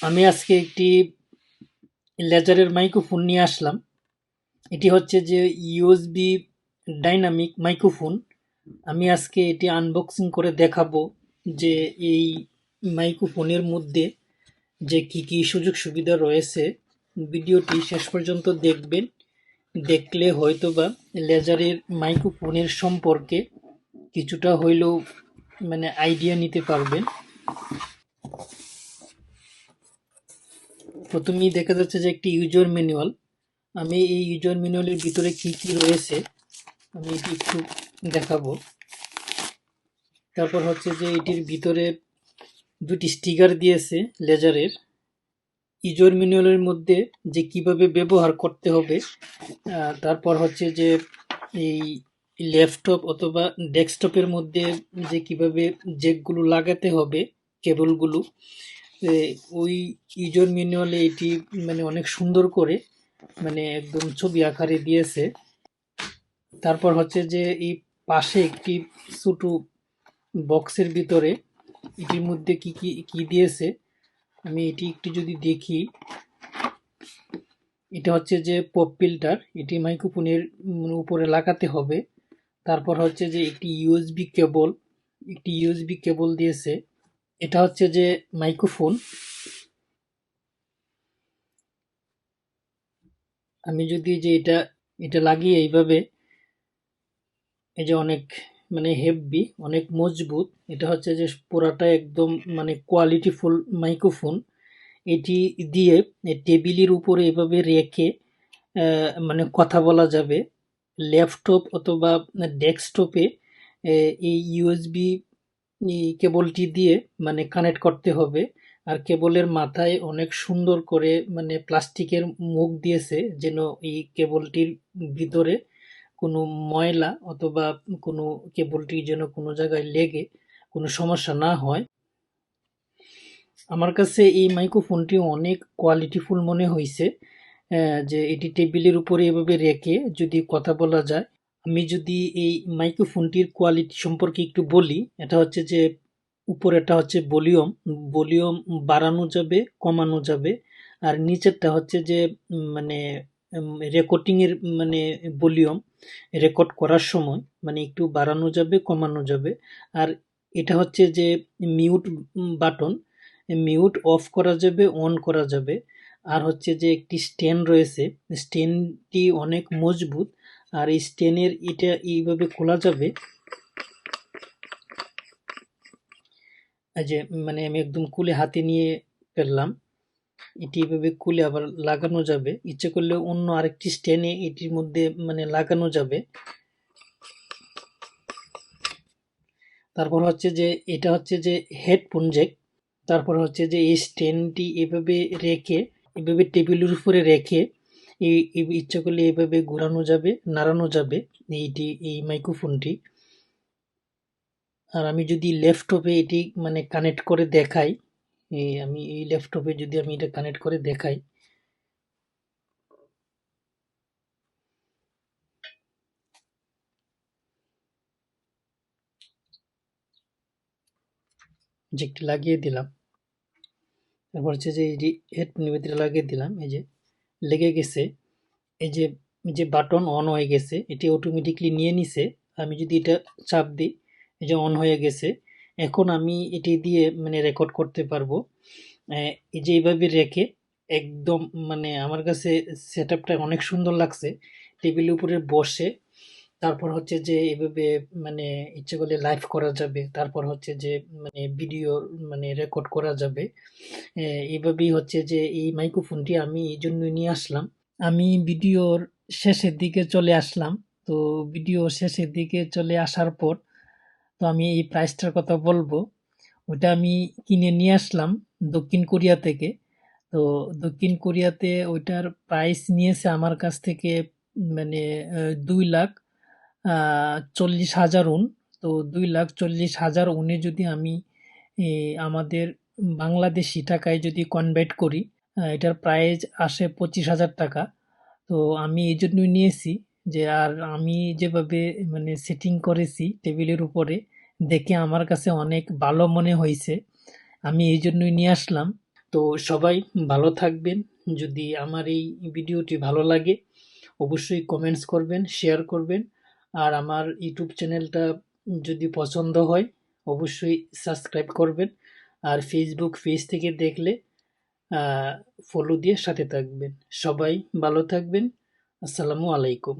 আমি আজকে একটি লেজারের মাইক্রোফোন নিয়ে আসলাম। এটি হচ্ছে যে ইউএসবি ডাইনামিক মাইক্রোফোন। আমি আজকে এটি আনবক্সিং করে দেখাবো যে এই মাইক্রোফোনের মধ্যে যে কি কি সুযোগ সুবিধা রয়েছে। ভিডিওটি শেষ পর্যন্ত দেখবেন, দেখলে হয়তোবা লেজারের মাইক্রোফোনের সম্পর্কে কিছুটা হইলেও আইডিয়া নিতে পারবেন। প্রথমেই দেখা যাচ্ছে যে একটি ইউজার ম্যানুয়াল। আমি এই ইউজার ম্যানুয়ালের ভিতরে কি কি রয়েছে আমি এটি একটু দেখাবো। তারপর হচ্ছে যে এটির ভিতরে দুটি স্টিকার দিয়েছে লেজারের। ইউজার ম্যানুয়ালের মধ্যে যে কিভাবে ব্যবহার করতে হবে, তারপর হচ্ছে যে এই ল্যাপটপ অথবা ডেস্কটপের মধ্যে যে কিভাবে জ্যাকগুলো লাগাতে হবে, কেবলগুলো, ওই ইউজার ম্যানুয়ালে এটি অনেক সুন্দর করে একদম ছবি আকারে দিয়েছে। তারপর হচ্ছে যে এই পাশে একটি ছোট বক্সের ভিতরে এটির মধ্যে কি কি কি দিয়েছে আমি এটি একটু যদি দেখি। এটা হচ্ছে যে পপ ফিল্টার, এটি মাইক্রোফোনের উপরে লাগাতে হবে। তারপর হচ্ছে যে একটি ইউএসবি কেবল দিয়েছে। এটা হচ্ছে যে মাইক্রোফোন। আমি যদি যে এটা এটা লাগিয়ে এইভাবে, এই যে অনেক হেভি, অনেক মজবুত। এটা হচ্ছে যে পুরাটা একদম কোয়ালিটিফুল মাইক্রোফোন। এটি দিয়ে টেবিলের উপরে এভাবে রেখে কথা বলা যাবে। ল্যাপটপ অথবা ডেস্কটপে এই ইউএসবি কেবলটি দিয়ে কানেক্ট করতে হবে। আর কেবলের মাথায় অনেক সুন্দর করে প্লাস্টিকের মুখ দিয়েছে, যেন এই কেবলটির ভিতরে কোনো ময়লা অথবা কোনো কেবলটি যেন কোনো জায়গায় লেগে কোনো সমস্যা না হয়। আমার কাছে এই মাইক্রোফোনটি অনেক কোয়ালিটিফুল মনে হয়েছে, যে এটি টেবিলের উপরে এভাবে রেখে যদি কথা বলা যায়। আমি যদি এই মাইক্রোফোনটির কোয়ালিটি সম্পর্কে একটু বলি, এটা হচ্ছে যে উপরেরটা হচ্ছে ভলিউম, ভলিউম বাড়ানো যাবে, কমানো যাবে। আর নিচেরটা হচ্ছে যে মানে রেকর্ডিং এর ভলিউম, রেকর্ড করার সময় একটু বাড়ানো যাবে, কমানো যাবে। আর এটা হচ্ছে যে মিউট বাটন, মিউট অফ করা যাবে, অন করা যাবে। আর হচ্ছে যে একটি স্ট্যান্ড রয়েছে, স্ট্যান্ডটি অনেক মজবুত। আর এই স্ট্যান্ডের এটা এইভাবে খোলা যাবে, এই যে আমি একদম খুলে হাতে নিয়ে ফেললাম। এটি এভাবে খুলে আবার লাগানো যাবে, ইচ্ছে করলে অন্য আরেকটি স্ট্যান্ডে এটির মধ্যে লাগানো যাবে। তারপর হচ্ছে যে এটা হচ্ছে যে হেডফোন জ্যাক। তারপর হচ্ছে যে এই স্ট্যান্ডটি এভাবে রেখে, এভাবে টেবিলের উপরে রেখে ইচ্ছা করলে এভাবে ঘোরানো যাবে, নাড়ানো যাবে এই মাইক্রোফোনটি। আর আমি যদি ল্যাপটপে এটি কানেক্ট করে দেখাই, আমি এই ল্যাপটপে যদি আমি এটা কানেক্ট করে দেখাই, যে একটি লাগিয়ে দিলাম। তারপর হচ্ছে যে এই যে হেডফোনের ভিতরে লাগিয়ে দিলাম, এই যে লেগে গেছে। এই যে বাটন অন হয়ে গেছে, এটি অটোমেটিকলি নিয়ে নিছে। আমি যদি এটা চাপ দিই, এই যে অন হয়ে গেছে। এখন আমি এটি দিয়ে রেকর্ড করতে পারবো। এই যে এইভাবে রেখে একদম আমার কাছে সেট আপটা অনেক সুন্দর লাগছে। টেবিলের উপরে বসে, তারপর হচ্ছে যে এভাবে মানে ইচ্ছে করলে লাইভ করা যাবে। তারপর হচ্ছে যে ভিডিও রেকর্ড করা যাবে। এভাবেই হচ্ছে যে এই মাইক্রোফোনটি আমি এই জন্য নিয়ে আসলাম। আমি ভিডিওর শেষের দিকে চলে আসলাম। তো ভিডিও শেষের দিকে চলে আসার পর তো আমি এই প্রাইসটার কথা বলবো। ওটা আমি কিনে নিয়ে আসলাম দক্ষিণ কোরিয়া থেকে। তো দক্ষিণ কোরিয়াতে ওইটার প্রাইস নিয়েছে আমার কাছ থেকে 2,40,000 উন। তো 2,40,000 উনে যদি আমি আমাদের বাংলাদেশি টাকায় যদি কনভার্ট করি, এটার প্রাইস আসে 25,000 টাকা। তো আমি এই জন্যই নিয়েছি, যে আর আমি যেভাবে সেটিং করেছি টেবিলের উপরে, দেখে আমার কাছে অনেক ভালো মনে হয়েছে। আমি এই জন্যই নিয়ে আসলাম। তো সবাই ভালো থাকবেন। যদি আমার এই ভিডিওটি ভালো লাগে অবশ্যই কমেন্টস করবেন, শেয়ার করবেন। আর আমার ইউটিউব চ্যানেলটা যদি পছন্দ হয় অবশ্যই সাবস্ক্রাইব করবেন। আর ফেসবুক পেজ থেকে দেখলে ফলো দিয়ে সাথে থাকবেন। সবাই ভালো থাকবেন। আসসালামু আলাইকুম।